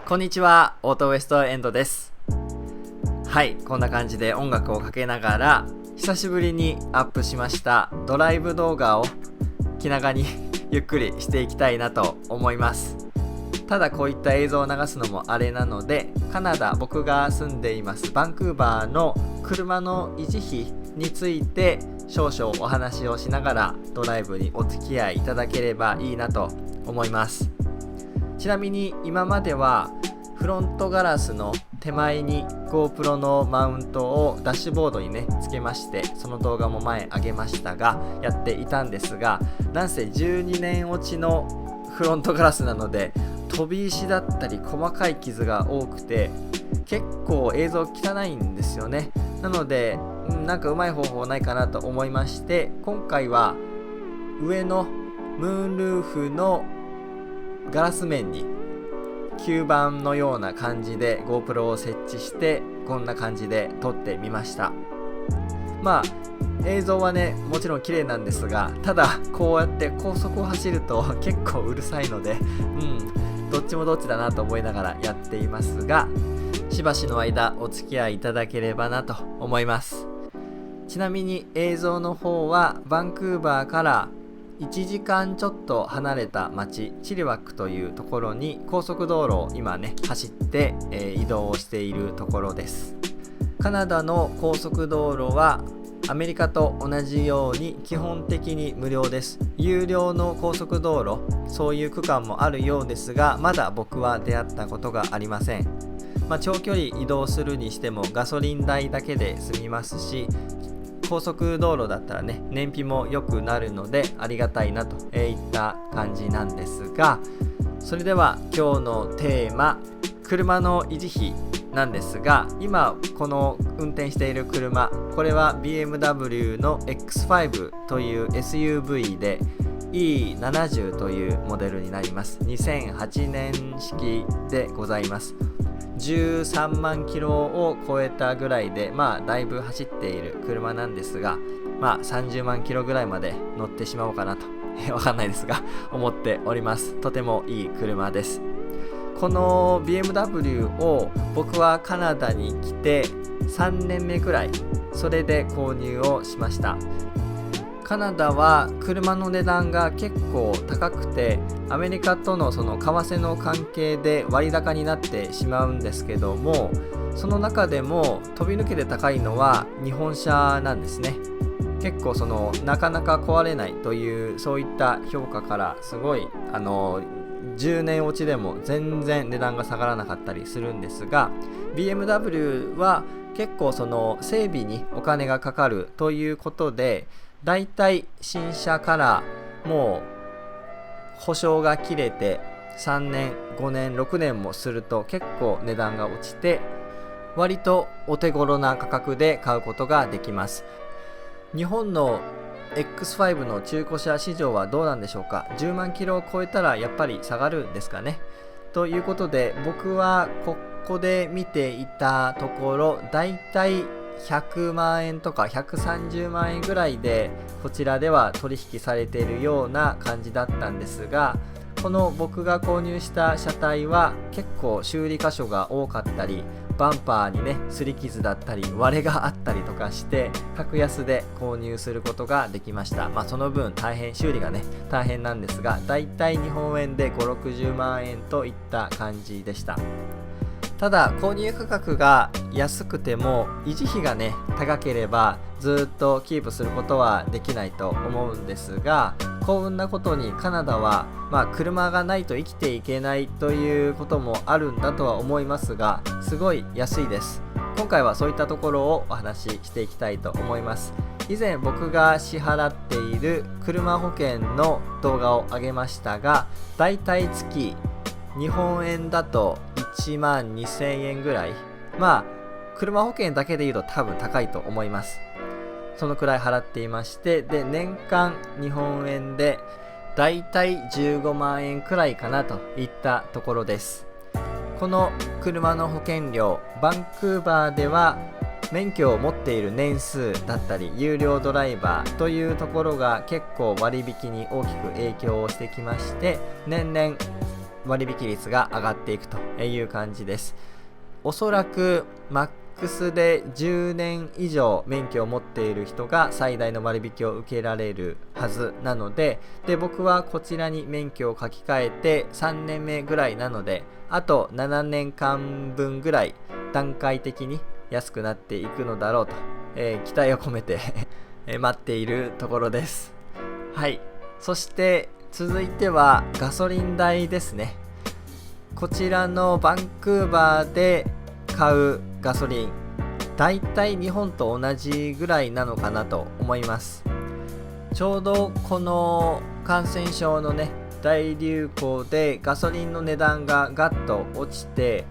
こんにちは、オートウエストエンドです。はい、こんな感じで音楽をかけながら久しぶりにアップしましたドライブ動画を気長にゆっくりしていきたいなと思います。ただこういった映像を流すのもあれなので、カナダ、僕が住んでいますバンクーバーの車の維持費について少々お話をしながらドライブにお付き合いいただければいいなと思います。ちなみに今まではフロントガラスの手前に GoPro のマウントをダッシュボードにねつけまして、その動画も前上げましたがやっていたんですが、なんせ12年落ちのフロントガラスなので飛び石だったり細かい傷が多くて結構映像汚いんですよね。なのでなんかうまい方法ないかなと思いまして、今回は上のムーンルーフのガラス面に吸盤のような感じで GoPro を設置してこんな感じで撮ってみました。まあ映像はねもちろん綺麗なんですが、ただこうやって高速を走ると結構うるさいのでどっちもどっちだなと思いながらやっていますが、しばしの間お付き合いいただければなと思います。ちなみに映像の方はバンクーバーから1時間ちょっと離れた町チリワックというところに高速道路を今ね走って、移動をしているところです。カナダの高速道路はアメリカと同じように基本的に無料です。有料の高速道路、そういう区間もあるようですが、まだ僕は出会ったことがありません。長距離移動するにしてもガソリン代だけで済みますし、高速道路だったらね燃費も良くなるのでありがたいなといった感じなんですが、それでは今日のテーマ、車の維持費なんですが、今この運転している車、これは BMW の X5 という SUV で E70 というモデルになります。2008年式でございます。13万キロを超えたぐらいでだいぶ走っている車なんですが、30万キロぐらいまで乗ってしまおうかなとわかんないですが思っております。とてもいい車です。この BMW を僕はカナダに来て3年目くらい、それで購入をしました。カナダは車の値段が結構高くて、アメリカとのその為替の関係で割高になってしまうんですけども、その中でも飛び抜けて高いのは日本車なんですね。結構なかなか壊れないというそういった評価からすごい10年落ちでも全然値段が下がらなかったりするんですが、 BMW は結構整備にお金がかかるということで、だいたい新車からもう保証が切れて3年5年6年もすると結構値段が落ちて、割とお手頃な価格で買うことができます。日本の X5 の中古車市場はどうなんでしょうか。10万キロを超えたらやっぱり下がるんですかね。ということで僕はここで見ていたところ、だいたい100万円とか130万円ぐらいでこちらでは取引されているような感じだったんですが、この僕が購入した車体は結構修理箇所が多かったり、バンパーにね擦り傷だったり割れがあったりとかして格安で購入することができました。その分修理がね大変なんですが、だいたい日本円で5、60万円といった感じでした。ただ購入価格が安くても維持費がね高ければずっとキープすることはできないと思うんですが、幸運なことにカナダは車がないと生きていけないということもあるんだとは思いますが、すごい安いです。今回はそういったところをお話ししていきたいと思います。以前僕が支払っている車保険の動画を上げましたが、だいたい月日本円だと1万2000円ぐらい、車保険だけで言うと多分高いと思います。そのくらい払っていまして、で年間日本円でだいたい15万円くらいかなといったところです。この車の保険料、バンクーバーでは免許を持っている年数だったり有料ドライバーというところが結構割引に大きく影響をしてきまして、年々割引率が上がっていくという感じです。おそらくマックスで10年以上免許を持っている人が最大の割引を受けられるはずなので、僕はこちらに免許を書き換えて3年目ぐらいなので、あと7年間分ぐらい段階的に安くなっていくのだろうと、期待を込めて待っているところです。はい。そして続いてはガソリン代ですね。こちらのバンクーバーで買うガソリン、だいたい日本と同じぐらいなのかなと思います。ちょうどこの感染症のね大流行でガソリンの値段がガッと落ちて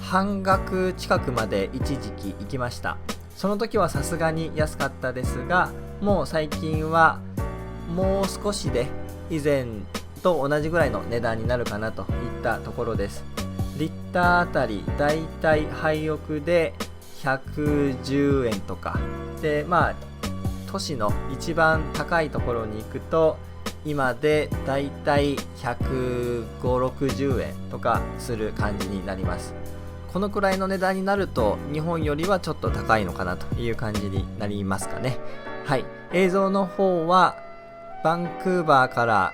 半額近くまで一時期行きました。その時はさすがに安かったですが、もう最近はもう少しで以前と同じぐらいの値段になるかなといったところです。リッターあたりだいたい廃屋で110円とかで、都市の一番高いところに行くと今でだいたい150、60円とかする感じになります。このくらいの値段になると日本よりはちょっと高いのかなという感じになりますかね。はい、映像の方はバンクーバーから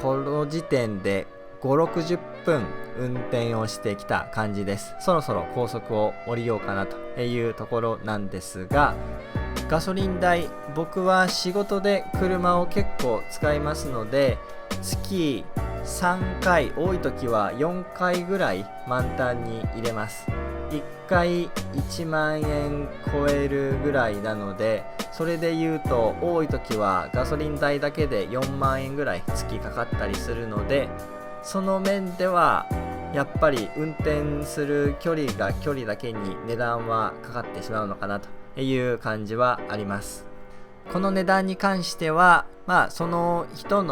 この時点で5、60分運転をしてきた感じです。そろそろ高速を降りようかなというところなんですが、ガソリン代、僕は仕事で車を結構使いますので、月3回、多い時は4回ぐらい満タンに入れます。1回1万円超えるぐらいなので、それで言うと多い時はガソリン代だけで4万円ぐらい月かかったりするので、その面ではやっぱり運転する距離だけに値段はかかってしまうのかなという感じはあります。この値段に関してはその人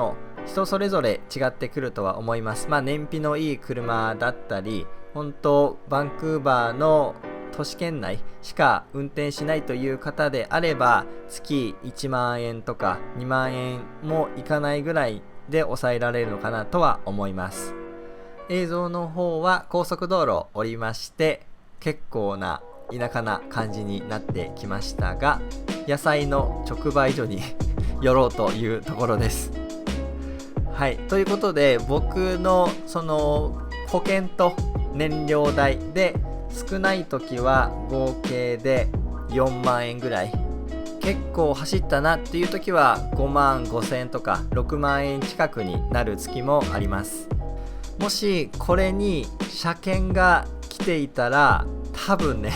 それぞれ違ってくるとは思います。燃費のいい車だったり、本当バンクーバーの都市圏内しか運転しないという方であれば、月1万円とか2万円もいかないぐらいで抑えられるのかなとは思います。映像の方は高速道路を降りまして、結構な田舎な感じになってきましたが、野菜の直売所に寄ろうというところです。はい、ということで僕のその保険と燃料代で少ない時は合計で4万円ぐらい、結構走ったなっていう時は5万5千円とか6万円近くになる月もあります。もしこれに車検が来ていたら多分ね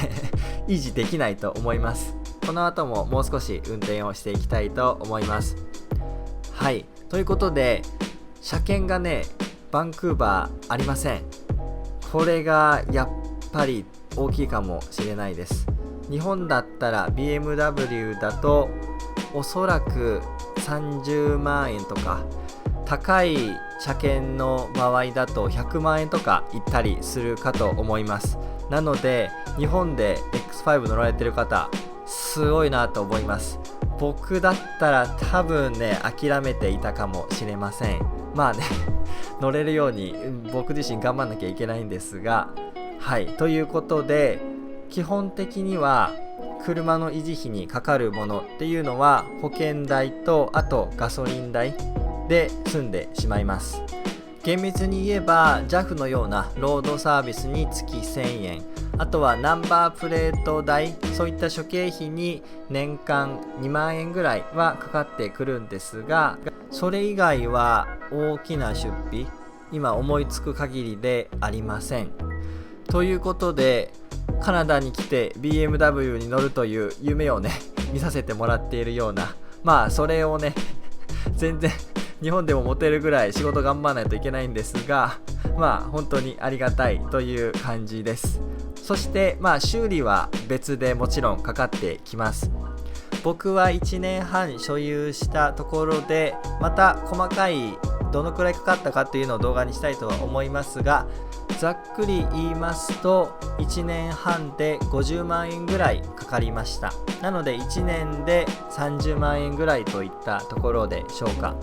維持できないと思います。この後ももう少し運転をしていきたいと思います。はい、ということで車検がねバンクーバーありません。これがやっぱり大きいかもしれないです。日本だったら BMW だとおそらく30万円とか、高い車検の場合だと100万円とかいったりするかと思います。なので日本で X5 乗られてる方すごいなと思います。僕だったら多分ね諦めていたかもしれません。乗れるように僕自身頑張んなきゃいけないんですが、はい、ということで基本的には車の維持費にかかるものっていうのは保険代とあとガソリン代で済んでしまいます。厳密に言えば JAF のようなロードサービスに月1000円、あとはナンバープレート代、そういった諸経費に年間2万円ぐらいはかかってくるんですが、それ以外は大きな出費今思いつく限りでありません。ということでカナダに来て BMW に乗るという夢をね見させてもらっているような、それをね全然日本でも持てるぐらい仕事頑張らないといけないんですが、本当にありがたいという感じです。そして修理は別でもちろんかかってきます。僕は1年半所有したところで、また細かいどのくらいかかったかっていうのを動画にしたいとは思いますが、ざっくり言いますと1年半で50万円ぐらいかかりました。なので1年で30万円ぐらいといったところでしょうか。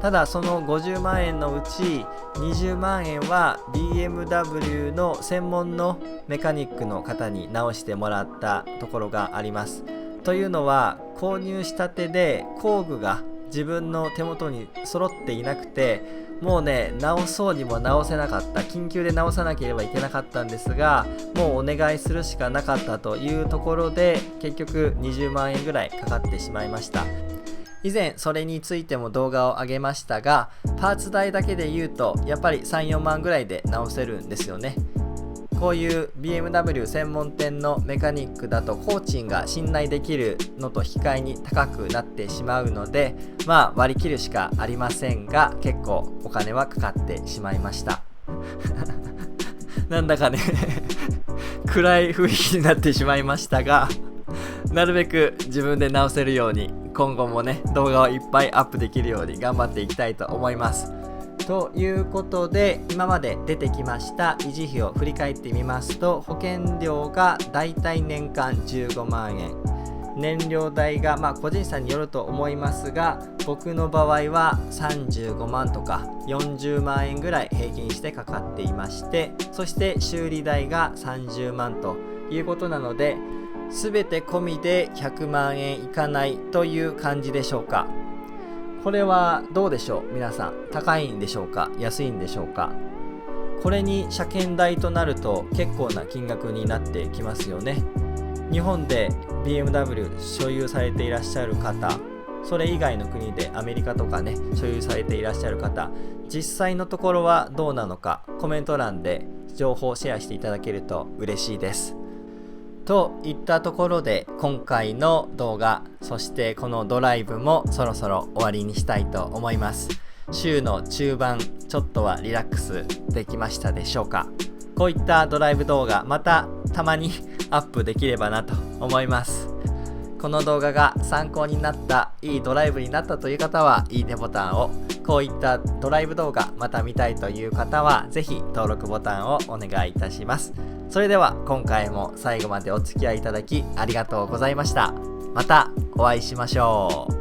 ただその50万円のうち20万円は BMW の専門のメカニックの方に直してもらったところがあります。というのは、購入したてで工具が自分の手元に揃っていなくて、もうね、直そうにも直せなかった、緊急で直さなければいけなかったんですが、もうお願いするしかなかったというところで、結局20万円ぐらいかかってしまいました。以前それについても動画を上げましたが、パーツ代だけで言うとやっぱり 3,4 万ぐらいで直せるんですよね。こういう BMW 専門店のメカニックだと工賃が信頼できるのと引き換えに高くなってしまうので、割り切るしかありませんが、結構お金はかかってしまいましたなんだかね暗い雰囲気になってしまいましたが、なるべく自分で直せるように今後もね、動画をいっぱいアップできるように頑張っていきたいと思います。ということで、今まで出てきました維持費を振り返ってみますと、保険料がだいたい年間15万円、燃料代が個人差によると思いますが、僕の場合は35万とか40万円ぐらい平均してかかっていまして、そして修理代が30万ということなので、全て込みで100万円いかないという感じでしょうか。これはどうでしょう皆さん、高いんでしょうか、安いんでしょうか。これに車検代となると結構な金額になってきますよね。日本で BMW 所有されていらっしゃる方、それ以外の国でアメリカとかね、所有されていらっしゃる方、実際のところはどうなのか、コメント欄で情報をシェアしていただけると嬉しいです。といったところで、今回の動画、そしてこのドライブもそろそろ終わりにしたいと思います。週の中盤、ちょっとはリラックスできましたでしょうか。こういったドライブ動画、またたまにアップできればなと思います。この動画が参考になった、いいドライブになったという方はいいねボタンを、こういったドライブ動画また見たいという方はぜひ登録ボタンをお願いいたします。それでは今回も最後までお付き合いいただきありがとうございました。またお会いしましょう。